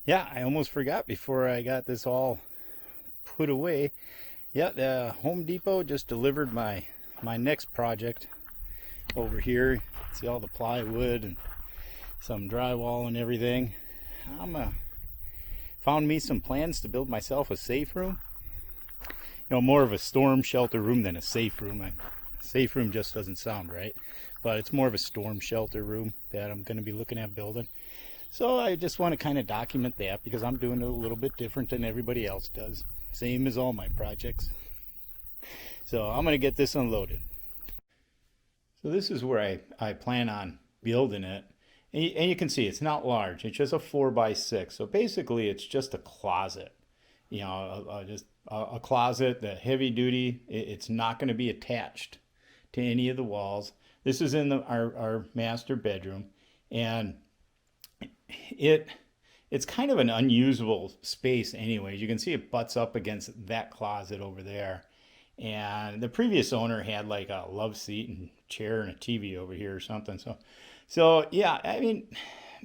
Yeah, I almost forgot before I got this all put away. Yeah, the Home Depot just delivered my next project over here. See all the plywood and some drywall and everything. I'm found me some plans to build myself a safe room. More of a storm shelter room than a safe room. Safe room just doesn't sound right, but it's more of a storm shelter room that I'm going to be looking at building. So I just want to kind of document that because I'm doing it a little bit different than everybody else does. Same as all my projects. So I'm going to get this unloaded. So this is where I plan on building it. And you can see it's not large. It's just a 4x6. So basically it's just a closet. Just a closet, the heavy duty. It's not going to be attached to any of the walls. This is in our master bedroom. And it's kind of an unusable space anyways. You can see it butts up against that closet over there. And the previous owner had like a love seat and chair and a TV over here or something. So yeah, I mean,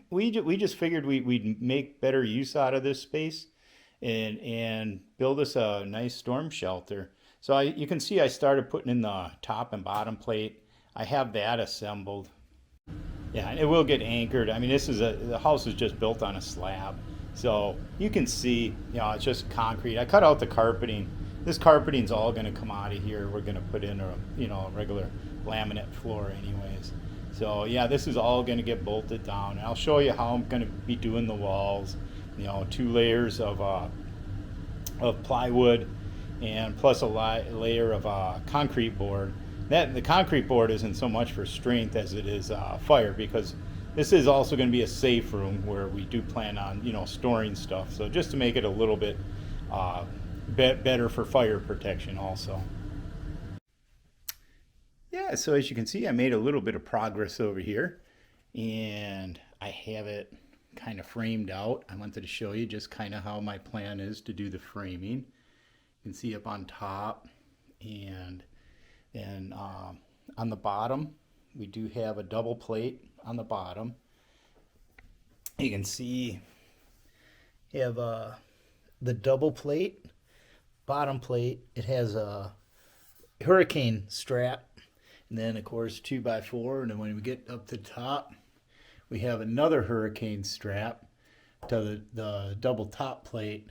we just figured we'd make better use out of this space and build us a nice storm shelter. So you can see I started putting in the top and bottom plate. I have that assembled. Yeah, and it will get anchored. I mean, the house is just built on a slab. So you can see, it's just concrete. I cut out the carpeting. This carpeting's all going to come out of here. We're going to put in a regular laminate floor anyways. So yeah, this is all going to get bolted down. And I'll show you how I'm going to be doing the walls. 2 layers of plywood and plus a layer of concrete board. The concrete board isn't so much for strength as it is fire, because this is also going to be a safe room where we do plan on storing stuff. So just to make it a little bit better for fire protection also. Yeah, so as you can see, I made a little bit of progress over here, and I have it kind of framed out. I wanted to show you just kind of how my plan is to do the framing. You can see up on top, and then on the bottom, we do have a double plate on the bottom. You can see you have the double plate, bottom plate. It has a hurricane strap, and then of course 2x4. And then when we get up to the top, we have another hurricane strap to the double top plate,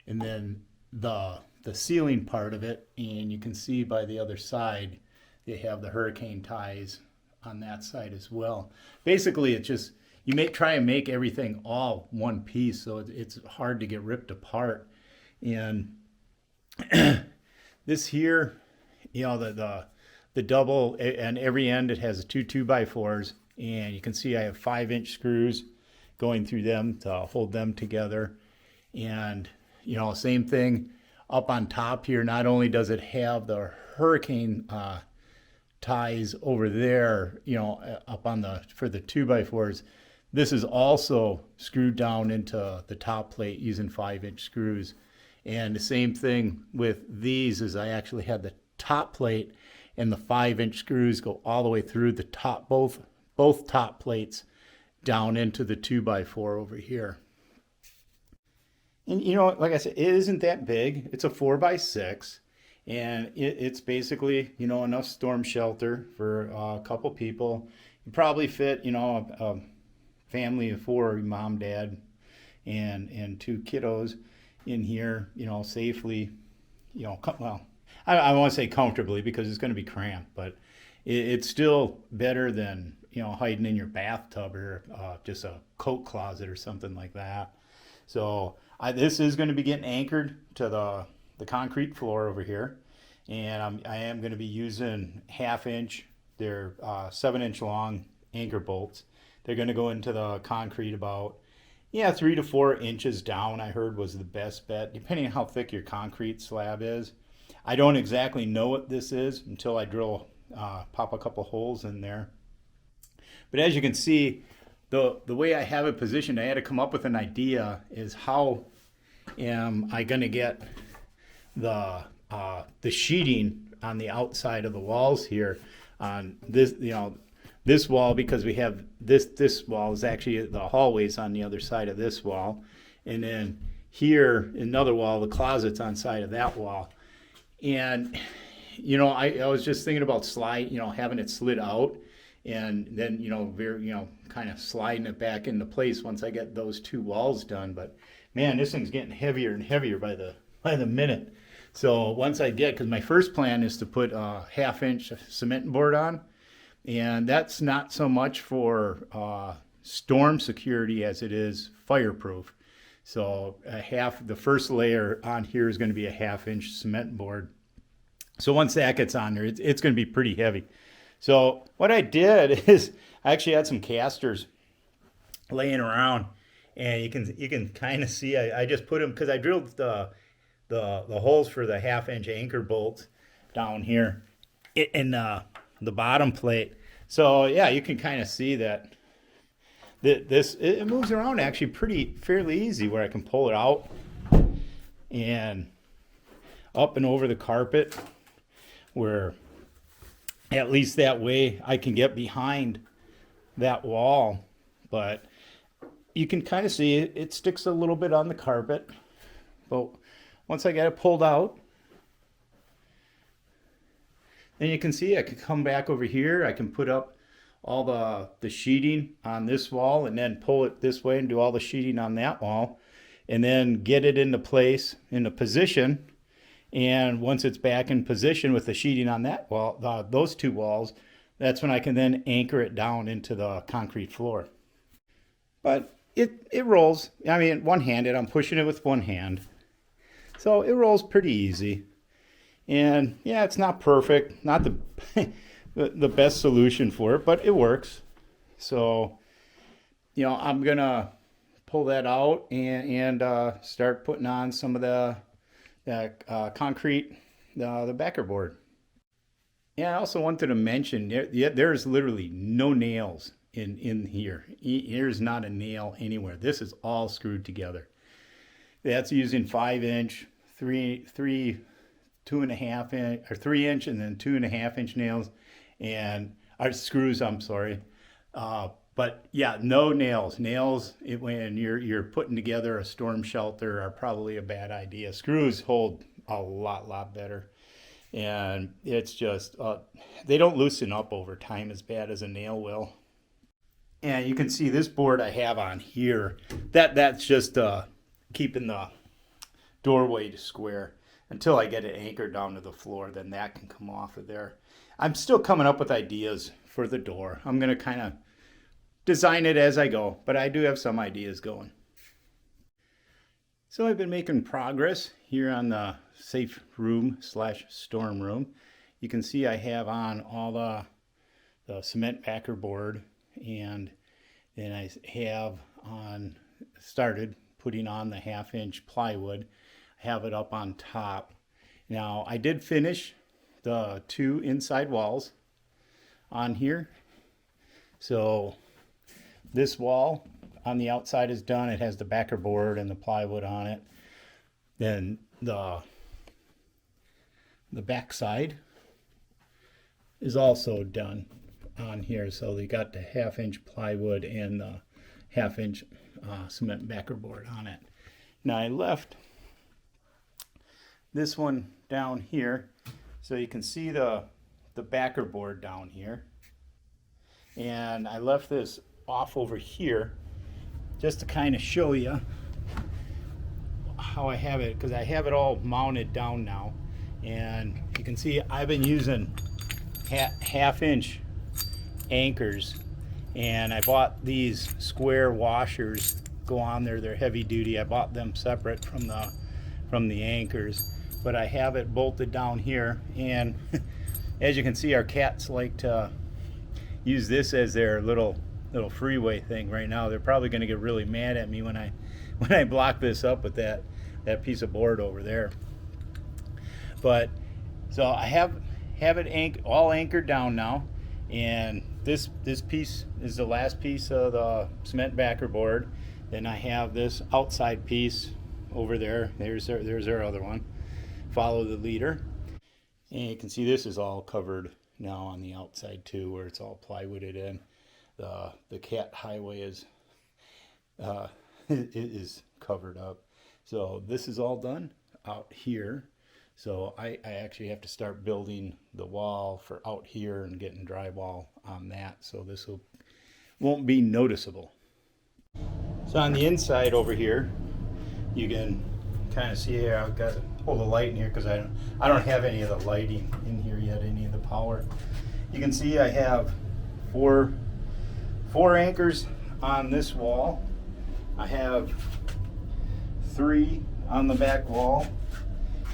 and then the ceiling part of it. And you can see by the other side, they have the hurricane ties on that side as well. Basically, it's just try and make everything all one piece, so it's hard to get ripped apart. And this here, the double, and every end it has 2x4s, and you can see I have 5-inch screws going through them to hold them together. And same thing up on top here. Not only does it have the hurricane ties over there, up on for the 2x4s, this is also screwed down into the top plate using 5-inch screws. And the same thing with these is I actually had the top plate and the 5-inch screws go all the way through the top, both top plates down into the 2x4 over here. And like I said, it isn't that big. It's a 4x6, and it's basically enough storm shelter for a couple people. You probably fit a family of 4, mom, dad, and 2 kiddos in here, safely. Well, I want to say comfortably, because it's going to be cramped, but it's still better than hiding in your bathtub or just a coat closet or something like that. So this is going to be getting anchored to the concrete floor over here, and I am going to be using 1/2-inch. They're 7-inch long anchor bolts. They're going to go into the concrete about 3 to 4 inches down. I heard was the best bet, depending on how thick your concrete slab is. I don't exactly know what this is until I pop a couple holes in there. But as you can see, the way I have it positioned, I had to come up with an idea is how am I going to get the sheeting on the outside of the walls here on this, this wall, because we have this wall is actually the hallways on the other side of this wall, And then here, another wall, the closet's on side of that wall. And, I was just thinking about having it slid out and then, kind of sliding it back into place once I get those two walls done. But man, this thing's getting heavier and heavier by the minute. So once because my first plan is to put a 1/2-inch cement board on, and that's not so much for storm security as it is fireproof. So the first layer on here is going to be a 1/2-inch cement board. So once that gets on there, it's going to be pretty heavy. So what I did is I actually had some casters laying around, and you can kind of see I just put them because I drilled the holes for the 1/2-inch anchor bolts down here in the bottom plate. So yeah, you can kind of see that it moves around actually fairly easy, where I can pull it out and up and over the carpet, where at least that way I can get behind that wall. But you can kind of see it sticks a little bit on the carpet. But once I get it pulled out, then you can see I can come back over here. I can put up all the sheeting on this wall and then pull it this way and do all the sheeting on that wall, and then get it into place, into position. And once it's back in position with the sheeting on that wall, those two walls, that's when I can then anchor it down into the concrete floor. But it rolls. I mean, one-handed. I'm pushing it with one hand. So it rolls pretty easy. And yeah, it's not perfect. Not the best solution for it, but it works. So, I'm going to pull that out and start putting on some of the concrete, the backer board. Yeah, I also wanted to mention there's literally no nails in here. Here's not a nail anywhere. This is all screwed together. That's using 5-inch, 2.5-inch, or 3-inch, and then 2.5-inch nails, and screws. I'm sorry, but yeah, no nails. Nails when you're putting together a storm shelter are probably a bad idea. Screws hold a lot better, and it's just they don't loosen up over time as bad as a nail will. And you can see this board I have on here. That's just keeping the doorway square until I get it anchored down to the floor. Then that can come off of there. I'm still coming up with ideas for the door. I'm going to kind of design it as I go, but I do have some ideas going. So I've been making progress here on the safe room / storm room. You can see I have on all the cement backer board, and then I have started putting on the 1/2-inch plywood. I have it up on top. Now I did finish the 2 inside walls on here. So this wall on the outside is done. It has the backer board and the plywood on it. Then the back side is also done on here. So they got the 1/2-inch plywood and the 1/2-inch cement backer board on it. Now I left this one down here, so you can see the backer board down here. And I left this off over here just to kind of show you how I have it, because I have it all mounted down now. And you can see I've been using 1/2-inch anchors, and I bought these square washers go on there. They're heavy duty. I bought them separate from the anchors, but I have it bolted down here. And as you can see, our cats like to use this as their little freeway thing right now. They're probably going to get really mad at me when I block this up with that piece of board over there. But so I have it all anchored down now, and this piece is the last piece of the cement backer board. Then I have this outside piece over there. There's our other one. Follow the leader, and you can see this is all covered now on the outside too, where it's all plywooded in. The cat highway is it is covered up. So this is all done out here. So I actually have to start building the wall for out here and getting drywall on that. So this won't be noticeable. So on the inside over here, you can kind of see here, I've got to pull the light in here because I don't have any of the lighting in here yet, any of the power. You can see I have four anchors on this wall. I have 3 on the back wall,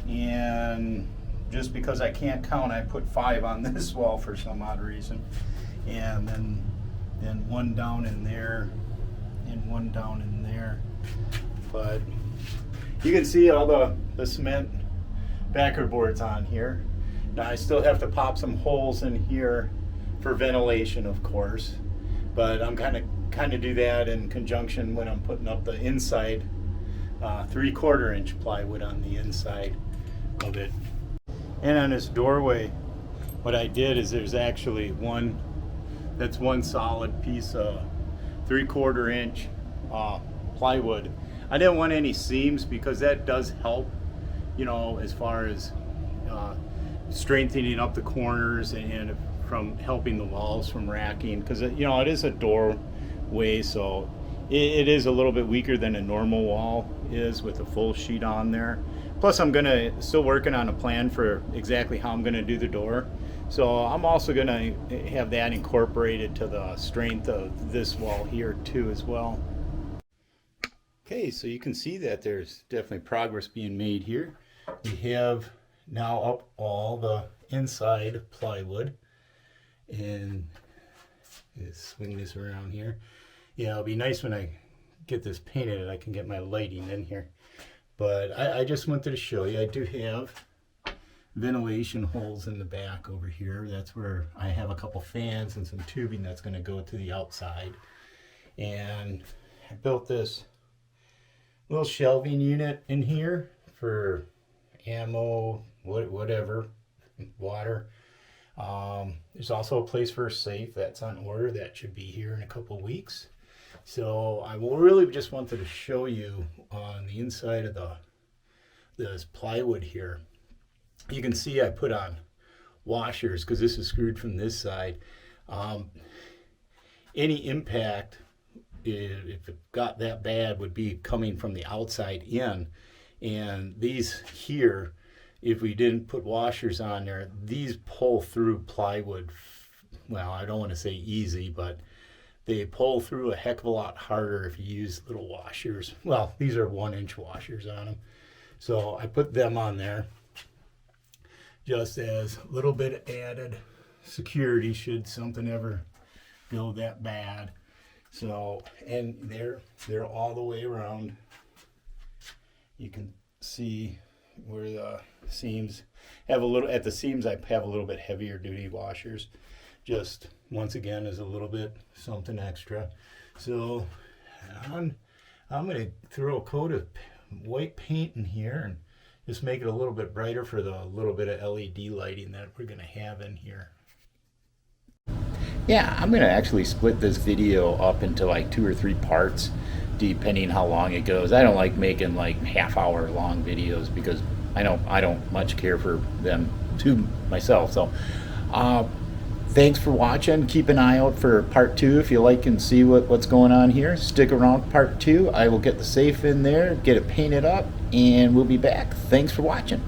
and just because I can't count, I put 5 on this wall for some odd reason, and then 1 down in there and 1 down in there. But you can see all the cement backer boards on here. Now I still have to pop some holes in here for ventilation, of course, but I'm kind of do that in conjunction when I'm putting up the inside 3/4 inch plywood on the inside of it. And on this doorway, what I did is there's actually one solid piece of 3/4 inch plywood. I didn't want any seams because that does help, you know, as far as strengthening up the corners and from helping the walls from racking, because you know it is a doorway, so it is a little bit weaker than a normal wall is with a full sheet on there. Plus I'm still working on a plan for exactly how I'm gonna do the door, so I'm also gonna have that incorporated to the strength of this wall here too as well. Okay, so you can see that there's definitely progress being made here. We have now up all the inside plywood, and just swing this around here. Yeah, it'll be nice when I get this painted and I can get my lighting in here. But I just wanted to show you, I do have ventilation holes in the back over here. That's where I have a couple fans and some tubing that's going to go to the outside. And I built this little shelving unit in here for ammo, whatever, water. There's also a place for a safe that's on order that should be here in a couple of weeks. So I will really just wanted to show you on the inside of this plywood here. You can see I put on washers because this is screwed from this side. Any impact, if it got that bad, would be coming from the outside in. And these here, if we didn't put washers on there, these pull through plywood. Well, I don't want to say easy, but they pull through a heck of a lot harder if you use little washers. Well, these are 1-inch washers on them. So I put them on there just as a little bit of added security should something ever go that bad. So, and they're all the way around. You can see where the seams have a little, at the seams I have a little bit heavier duty washers, just once again as a little bit something extra. So I'm going to throw a coat of white paint in here and just make it a little bit brighter for the little bit of LED lighting that we're going to have in here. Yeah, I'm going to actually split this video up into like 2 or 3 parts depending how long it goes. I don't like making like half-hour long videos because I don't much care for them to myself. So thanks for watching. Keep an eye out for part 2 if you like and see what's going on here. Stick around part 2. I will get the safe in there, get it painted up, and we'll be back. Thanks for watching.